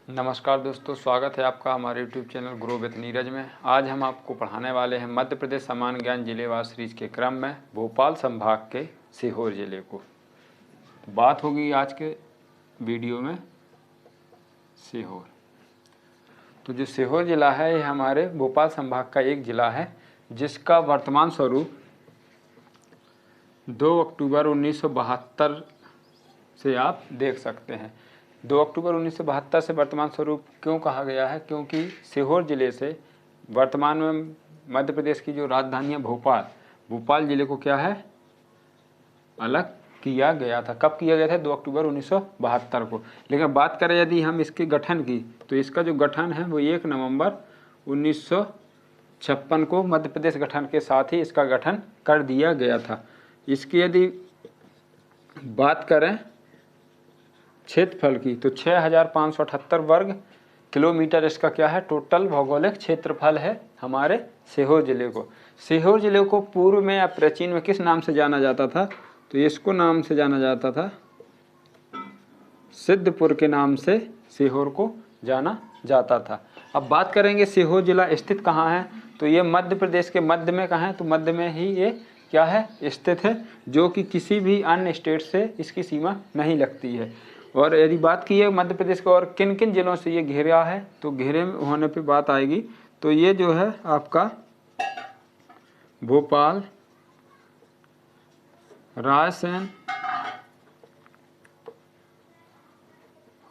नमस्कार दोस्तों, स्वागत है आपका हमारे YouTube channel grow with Neeraj में। आज हम आपको पढ़ाने वाले हैं मध्य प्रदेश सामान्य ज्ञान जिलेवार सीरीज के क्रम में भोपाल संभाग के सीहोर ज़िले को। बात होगी आज के वीडियो में सीहोर। तो जो सीहोर ज़िला है ये हमारे भोपाल संभाग का एक ज़िला है जिसका वर्तमान स्वरूप 2 अक्टूबर 1972 से आप देख सकते हैं। 2 अक्टूबर 1972 से वर्तमान स्वरूप क्यों कहा गया है? क्योंकि सीहोर ज़िले से वर्तमान में मध्य प्रदेश की जो राजधानी है भोपाल ज़िले को क्या है, अलग किया गया था। कब किया गया था? 2 अक्टूबर 1972 को। लेकिन बात करें यदि हम इसके गठन की, तो इसका जो गठन है वो 1 नवंबर 1956 को मध्य प्रदेश गठन के साथ ही इसका गठन कर दिया गया था। इसकी यदि बात करें क्षेत्रफल की, तो 6578 वर्ग किलोमीटर इसका क्या है, टोटल भौगोलिक क्षेत्रफल है हमारे सीहोर ज़िले को। सीहोर ज़िले को पूर्व में या प्राचीन में किस नाम से जाना जाता था? तो इसको नाम से जाना जाता था सिद्धपुर के नाम से सीहोर को जाना जाता था। अब बात करेंगे सीहोर ज़िला स्थित कहाँ है, तो ये मध्य प्रदेश के मध्य में कहाँ है, तो मध्य में ही ये क्या है, स्थित है, जो कि किसी भी अन्य स्टेट से इसकी सीमा नहीं लगती है। और यदि बात की है मध्य प्रदेश को और किन किन ज़िलों से ये घेरा है, तो घेरे में होने पे बात आएगी, तो ये जो है आपका भोपाल, रायसेन,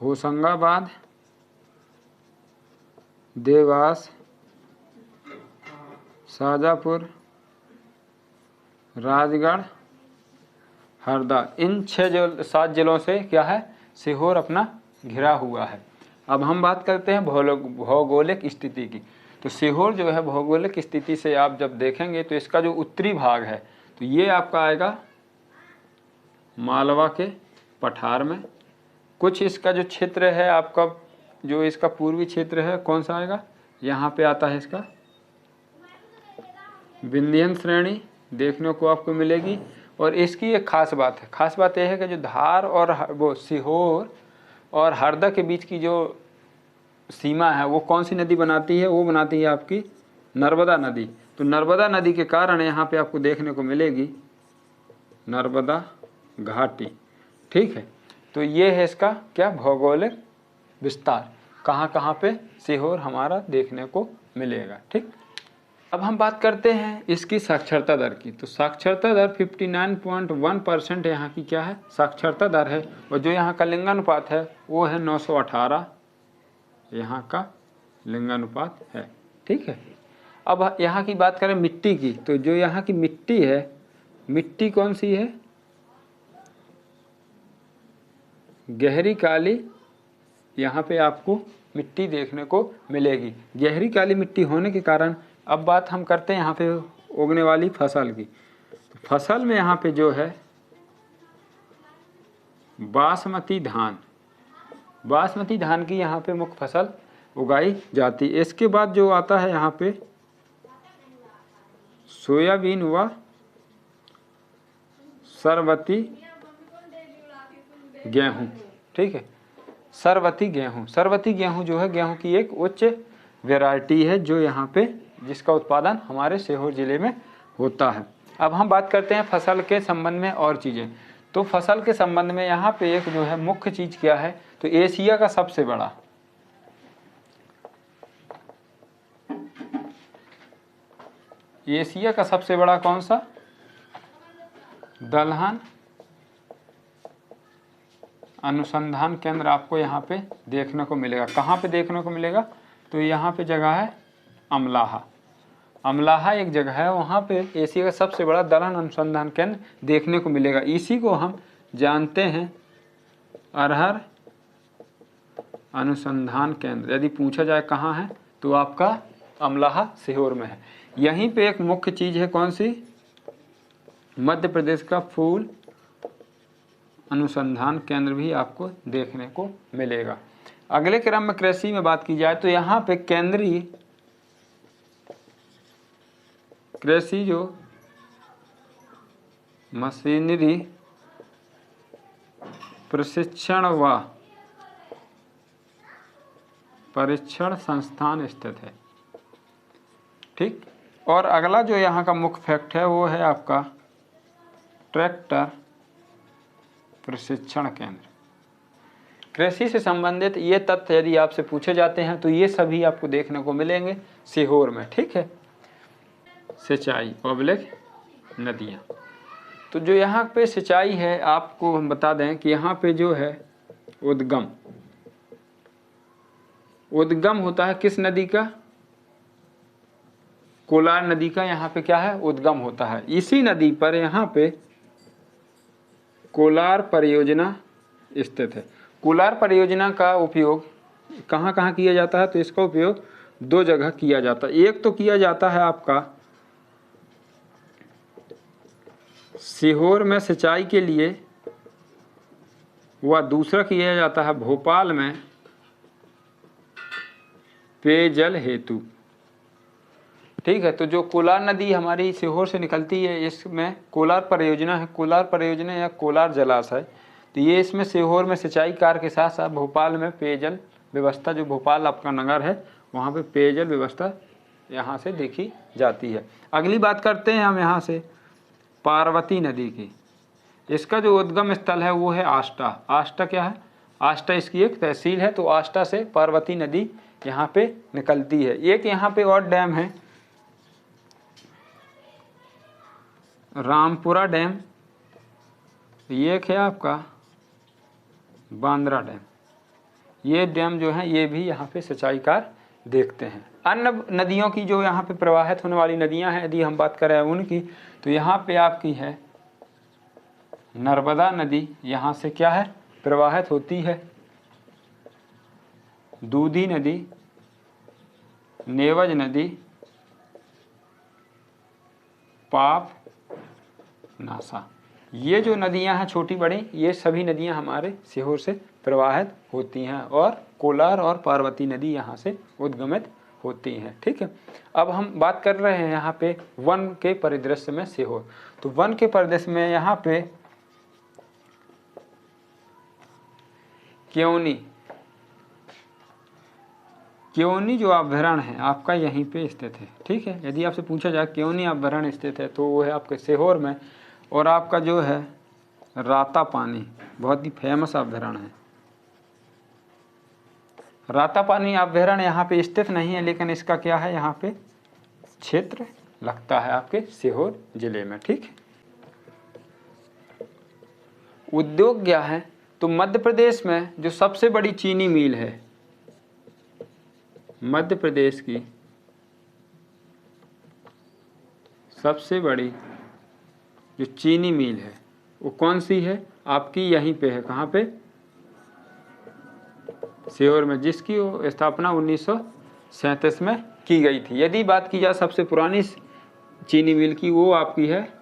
होशंगाबाद, देवास, शाजापुर, राजगढ़, हरदा, इन 7 जिलों से क्या है, सीहोर अपना घिरा हुआ है। अब हम बात करते हैं भौगोलिक स्थिति की। तो सीहोर जो है भौगोलिक स्थिति से आप जब देखेंगे तो इसका जो उत्तरी भाग है तो ये आपका आएगा मालवा के पठार में। कुछ इसका जो क्षेत्र है आपका, जो इसका पूर्वी क्षेत्र है, कौन सा आएगा, यहाँ पे आता है इसका विंध्यन श्रेणी देखने को आपको मिलेगी। और इसकी एक खास बात है, खास बात यह है कि जो धार और वो सीहोर और हरदा के बीच की जो सीमा है वो कौन सी नदी बनाती है, वो बनाती है आपकी नर्मदा नदी। तो नर्मदा नदी के कारण यहाँ पे आपको देखने को मिलेगी नर्मदा घाटी। ठीक है, तो ये है इसका क्या भौगोलिक विस्तार, कहाँ कहाँ पे सीहोर हमारा देखने को मिलेगा। ठीक, अब हम बात करते हैं इसकी साक्षरता दर की। तो साक्षरता दर 59.1% यहाँ की क्या है, साक्षरता दर है। और जो यहाँ का लिंगानुपात है वो है 918, यहाँ का लिंगानुपात है। ठीक है, अब यहाँ की बात करें मिट्टी की, तो जो यहाँ की मिट्टी है, मिट्टी कौन सी है, गहरी काली यहाँ पे आपको मिट्टी देखने को मिलेगी। गहरी काली मिट्टी होने के कारण अब बात हम करते हैं यहाँ पे उगने वाली फसल की। तो फसल में यहाँ पे जो है बासमती धान की यहाँ पे मुख्य फसल उगाई जाती है। इसके बाद जो आता है यहाँ पे सोयाबीन व सरबती गेहूँ। ठीक है, सरबती गेहूँ जो है गेहूँ की एक उच्च वैरायटी है जो यहाँ पे जिसका उत्पादन हमारे सीहोर ज़िले में होता है। अब हम बात करते हैं फसल के संबंध में और चीज़ें। तो फसल के संबंध में यहाँ पे एक जो है मुख्य चीज़ क्या है, तो एशिया का सबसे बड़ा कौन सा, दलहन अनुसंधान केंद्र आपको यहाँ पे देखने को मिलेगा। कहाँ पे देखने को मिलेगा, तो यहाँ पे जगह है अमलाहा एक जगह है, वहाँ पे एशिया का सबसे बड़ा दलहन अनुसंधान केंद्र देखने को मिलेगा। इसी को हम जानते हैं अरहर अनुसंधान केंद्र। यदि पूछा जाए कहाँ है, तो आपका अमलाहा सीहोर में है। यहीं पे एक मुख्य चीज़ है कौन सी, मध्य प्रदेश का फूल अनुसंधान केंद्र भी आपको देखने को मिलेगा। अगले क्रम में कृषि में बात की जाए तो यहाँ पे केंद्रीय कृषि जो मशीनरी प्रशिक्षण व परीक्षण संस्थान स्थित है। ठीक। और अगला जो यहाँ का मुख्य फैक्ट है वो है आपका ट्रैक्टर प्रशिक्षण केंद्र। कृषि से संबंधित ये तथ्य यदि आपसे पूछे जाते हैं तो ये सभी आपको देखने को मिलेंगे सीहोर में। ठीक है। सिंचाई पब्लिक नदियाँ, तो जो यहाँ पे सिंचाई है आपको हम बता दें कि यहाँ पे जो है उद्गम होता है किस नदी का? कोलार नदी का यहाँ पे क्या है? उद्गम होता है। इसी नदी पर यहाँ पे कोलार परियोजना स्थित है। कोलार परियोजना का उपयोग कहाँ कहाँ किया जाता है? तो इसका उपयोग दो जगह किया जाता है। एक तो किया जाता है आपका सीहोर में सिंचाई के लिए, व दूसरा किया जाता है भोपाल में पेयजल हेतु। ठीक है। तो जो कोलार नदी हमारी सीहोर से निकलती है इसमें कोलार परियोजना है। कोलार परियोजना या कोलार जलाशय, तो ये इसमें सीहोर में सिंचाई कार्य के साथ साथ भोपाल में पेयजल व्यवस्था, जो भोपाल आपका नगर है वहाँ पे पेयजल व्यवस्था यहाँ से देखी जाती है। अगली बात करते हैं हम यहाँ से पार्वती नदी की। इसका जो उद्गम स्थल है वो है आष्टा। आष्टा क्या है? आष्टा इसकी एक तहसील है। तो आष्टा से पार्वती नदी यहाँ पे निकलती है। एक यहाँ पे और डैम है रामपुरा डैम, ये एक है आपका बांद्रा डैम। ये डैम जो है ये भी यहाँ पे सिंचाई कार्य देखते हैं। अन्य नदियों की जो यहाँ पे प्रवाहित होने वाली नदियाँ हैं यदि हम बात करें उनकी, तो यहाँ पे आपकी है नर्मदा नदी, यहाँ से क्या है प्रवाहित होती है। दूधी नदी, नेवज नदी, पाप नासा, ये जो नदियां हैं छोटी बड़ी, ये सभी नदियां हमारे सीहोर से प्रवाहित होती हैं और कोलार और पार्वती नदी यहाँ से उद्गमित होती हैं। ठीक है। अब हम बात कर रहे हैं यहाँ पे वन के परिदृश्य में सीहोर। तो वन के परिदृश्य में यहाँ पे क्योनी जो अभयारण्य है आपका यहीं पे स्थित है। ठीक है। यदि आपसे पूछा जाए क्योनी अभयारण्य स्थित है तो वो है आपके सीहोर में। और आपका जो है रातापानी बहुत ही फेमस अभयारण्य है। रातापानी अभयारण्य यहाँ पे स्थित नहीं है, लेकिन इसका क्या है यहाँ पे क्षेत्र लगता है आपके सीहोर जिले में। ठीक है। उद्योग क्या है? तो मध्य प्रदेश में जो सबसे बड़ी चीनी मिल है, मध्य प्रदेश की सबसे बड़ी जो चीनी मिल है वो कौन सी है? आपकी यहीं पे है। कहाँ पे? सीहोर में, जिसकी स्थापना 1937 में की गई थी। यदि बात की जाए सबसे पुरानी चीनी मिल की, वो आपकी है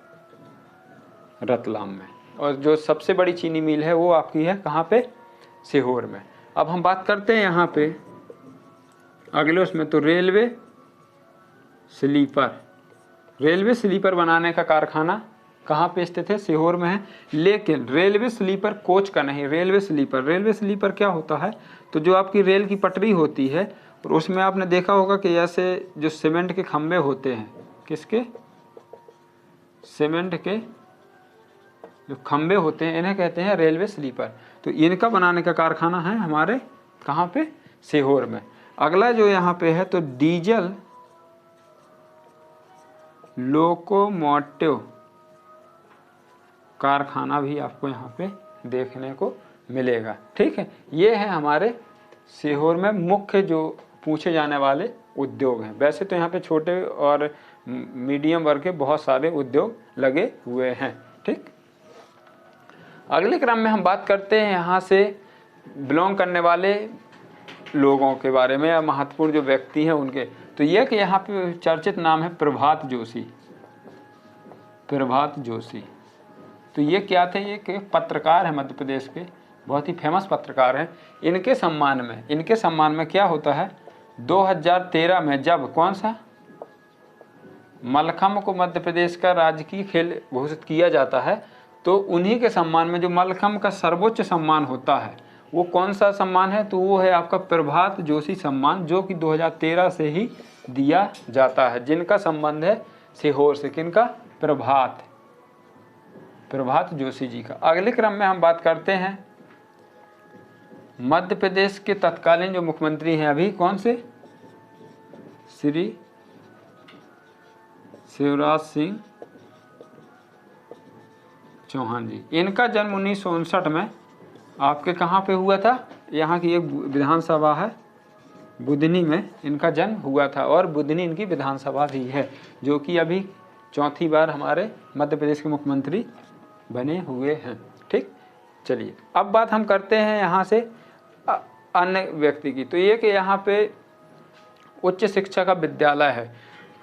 रतलाम में। और जो सबसे बड़ी चीनी मिल है वो आपकी है कहाँ पे? सीहोर में। अब हम बात करते हैं यहाँ पे अगले उसमें, तो रेलवे स्लीपर बनाने का कारखाना कहाँ पे स्थित है? सीहोर में है। लेकिन रेलवे स्लीपर कोच का नहीं, रेलवे स्लीपर क्या होता है? तो जो आपकी रेल की पटरी होती है और उसमें आपने देखा होगा कि ऐसे जो सीमेंट के खंभे होते हैं, किसके? सीमेंट के जो खंभे होते हैं इन्हें कहते हैं रेलवे स्लीपर। तो इनका बनाने का कारखाना है हमारे कहाँ पे? सीहोर में। अगला जो यहाँ पे है तो डीजल लोकोमोटिव कारखाना भी आपको यहाँ पे देखने को मिलेगा। ठीक है। ये है हमारे सीहोर में मुख्य जो पूछे जाने वाले उद्योग हैं। वैसे तो यहाँ पे छोटे और मीडियम वर्ग के बहुत सारे उद्योग लगे हुए हैं। ठीक। अगले क्रम में हम बात करते हैं यहाँ से बिलोंग करने वाले लोगों के बारे में या महत्वपूर्ण जो व्यक्ति हैं उनके। तो ये कि यहाँ पे चर्चित नाम है प्रभात जोशी। तो ये क्या थे? ये एक पत्रकार है मध्य प्रदेश के, बहुत ही फेमस पत्रकार हैं। इनके सम्मान में क्या होता है? 2013 में जब कौन सा मलखम्ब को मध्य प्रदेश का राजकीय खेल घोषित किया जाता है, तो उन्हीं के सम्मान में जो मलखम्ब का सर्वोच्च सम्मान होता है वो कौन सा सम्मान है, तो वो है आपका प्रभात जोशी सम्मान, जो कि 2013 से ही दिया जाता है, जिनका संबंध है सीहोर से। किनका? प्रभात जोशी जी का। अगले क्रम में हम बात करते हैं मध्य प्रदेश के तत्कालीन जो मुख्यमंत्री हैं अभी, कौन से? श्री शिवराज सिंह चौहान जी। इनका जन्म 1959 में आपके कहाँ पे हुआ था? यहाँ की एक विधानसभा है बुधनी में इनका जन्म हुआ था, और बुधनी इनकी विधानसभा भी है, जो कि अभी चौथी बार हमारे मध्य प्रदेश के मुख्यमंत्री बने हुए हैं। ठीक, चलिए अब बात हम करते हैं यहाँ से अन्य व्यक्ति की। तो ये कि यहाँ पे उच्च शिक्षा का विद्यालय है,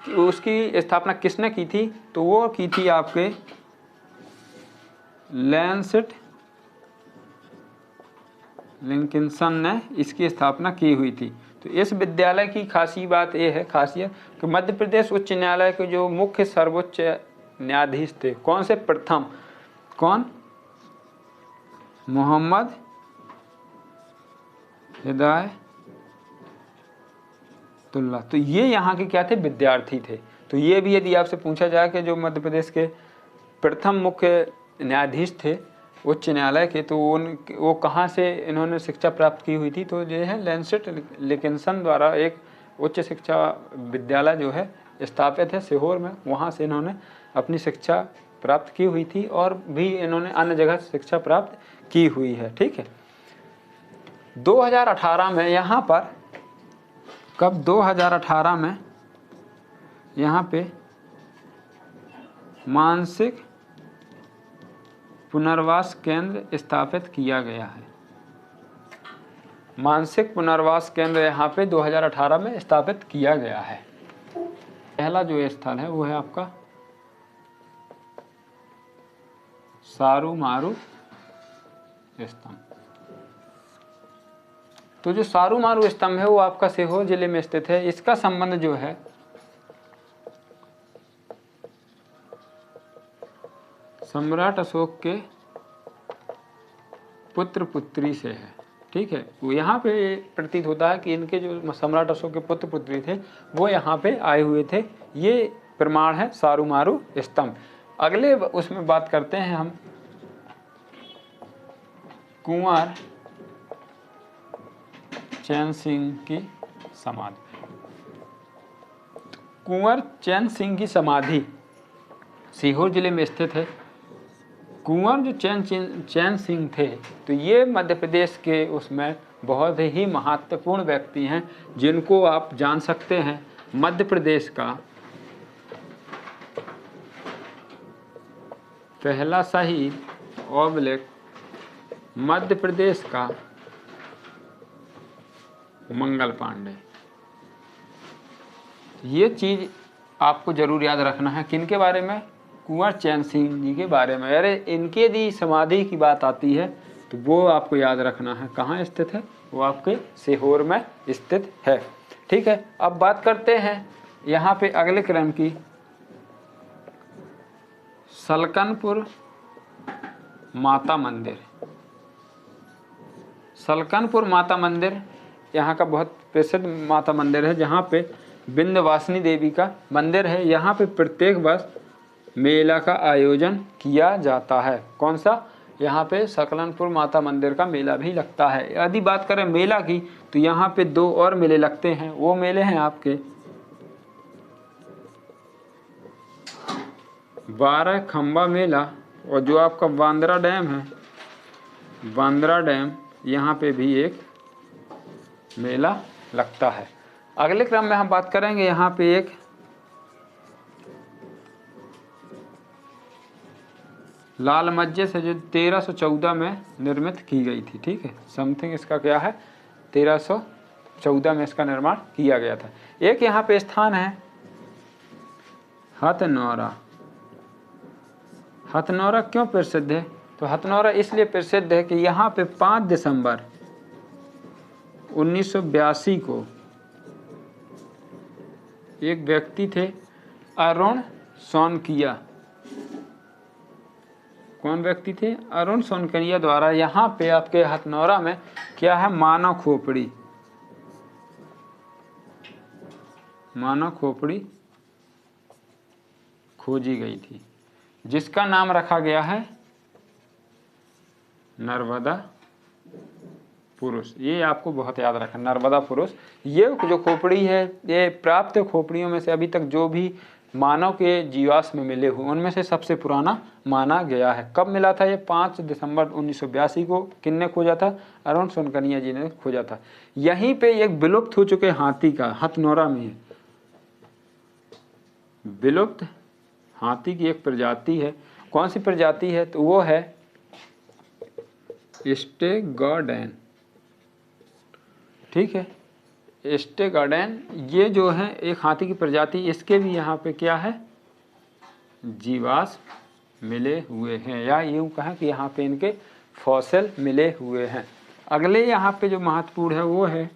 कि उसकी स्थापना किसने की थी? तो वो की थी आपके लैंसेट लिंकिंसन ने इसकी स्थापना की हुई थी। तो इस विद्यालय की खासी बात ये है, खासियत कि मध्य प्रदेश उच्च न्यायालय के जो मुख्य सर्वोच्च न्यायाधीश थे, कौन से? प्रथम कौन? मोहम्मद हिदायतुल्ला। तो ये यहाँ के क्या थे? विद्यार्थी थे। तो ये भी यदि आपसे पूछा जाए कि जो मध्य प्रदेश के प्रथम मुख्य न्यायाधीश थे उच्च न्यायालय के, तो वो कहाँ से इन्होंने शिक्षा प्राप्त की हुई थी? तो ये है लैंसेट लिंकिंसन द्वारा एक उच्च शिक्षा विद्यालय जो है स्थापित है सीहोर में, वहाँ से इन्होंने अपनी शिक्षा प्राप्त की हुई थी, और भी इन्होंने अन्य जगह शिक्षा प्राप्त की हुई है। ठीक है, 2018 में यहाँ पर, कब? 2018 में यहाँ पे मानसिक पुनर्वास केंद्र स्थापित किया गया है। मानसिक पुनर्वास केंद्र यहाँ पे 2018 में स्थापित किया गया है। पहला जो स्थल है वो है आपका सारूमारू स्तंभ। तो जो सारूमारू स्तंभ है वो आपका सीहोर जिले में स्थित है। इसका संबंध जो है सम्राट अशोक के पुत्र पुत्री से है। ठीक है, वो यहाँ पे प्रतीत होता है कि इनके जो सम्राट अशोक के पुत्र पुत्री थे वो यहाँ पे आए हुए थे। ये प्रमाण है सारूमारू स्तंभ। अगले उसमें बात करते हैं हम कुंवर चैन सिंह की समाधि। कुंवर चैन सिंह की समाधि सीहोर जिले में स्थित है। कुंवर जो चैन सिंह थे, तो ये मध्य प्रदेश के उसमें बहुत ही महत्वपूर्ण व्यक्ति हैं, जिनको आप जान सकते हैं मध्य प्रदेश का पहला शहीद ऑबलिक मध्य प्रदेश का मंगल पांडे। ये चीज़ आपको जरूर याद रखना है। किनके बारे में? कुंवर चैन सिंह जी के बारे में। अरे इनके यदि समाधि की बात आती है तो वो आपको याद रखना है। कहाँ स्थित है? वो आपके सीहोर में स्थित है। ठीक है, अब बात करते हैं यहाँ पे अगले क्रम की, सलकनपुर माता मंदिर। सलकनपुर माता मंदिर यहाँ का बहुत प्रसिद्ध माता मंदिर है, जहाँ पे विंध्यवासिनी देवी का मंदिर है। यहाँ पे प्रत्येक वर्ष मेला का आयोजन किया जाता है। कौन सा? यहाँ पे सलकनपुर माता मंदिर का मेला भी लगता है। यदि बात करें मेला की, तो यहाँ पे 2 और मेले लगते हैं। वो मेले हैं आपके 12 खंबा मेला, और जो आपका बांद्रा डैम है, बांद्रा डैम, यहाँ पे भी एक मेला लगता है। अगले क्रम में हम बात करेंगे यहाँ पे एक लाल मस्जिद है, जो 1314 में निर्मित की गई थी। ठीक है, समथिंग इसका क्या है, 1314 में इसका निर्माण किया गया था। एक यहाँ पे स्थान है हथनौरा। हथनौरा क्यों प्रसिद्ध है? तो हथनौरा इसलिए प्रसिद्ध है कि यहाँ पे 5 दिसंबर 1982 को एक व्यक्ति थे, अरुण सोनकिया। कौन व्यक्ति थे? अरुण सोनकरिया द्वारा यहाँ पे आपके हथनौरा में क्या है, मानव खोपड़ी, मानव खोपड़ी खोजी गई थी, जिसका नाम रखा गया है नर्मदा पुरुष। ये आपको बहुत याद रखना, नर्मदा पुरुष। ये जो खोपड़ी है, ये प्राप्त खोपड़ियों में से अभी तक जो भी मानव के जीवाश्म में मिले हुए उनमें से सबसे पुराना माना गया है। कब मिला था ये? 5 दिसंबर 1982 को। किसने खोजा था? अरुण सोनकरिया जी ने खोजा था। यहीं पे एक विलुप्त हो चुके हाथी का हथनौरा में है, विलुप्त हाथी की एक प्रजाति है। कौन सी प्रजाति है? तो वो है स्टेगॉडेन। ठीक है, स्टेगॉडेन। ये जो है एक हाथी की प्रजाति, इसके भी यहाँ पे क्या है, जीवाश्म मिले हुए हैं, या यूँ कहें कि यहाँ पे इनके फॉसिल मिले हुए हैं। अगले यहाँ पे जो महत्वपूर्ण है वो है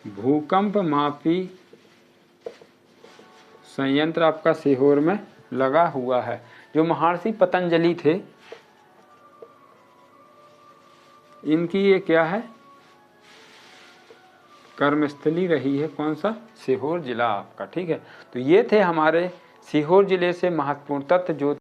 भूकंप मापी संयंत्र आपका सीहोर में लगा हुआ है। जो महर्षि पतंजलि थे, इनकी ये क्या है, कर्मस्थली रही है। कौन सा? सीहोर जिला आपका। ठीक है, तो ये थे हमारे सीहोर जिले से महत्वपूर्ण तथ्य जो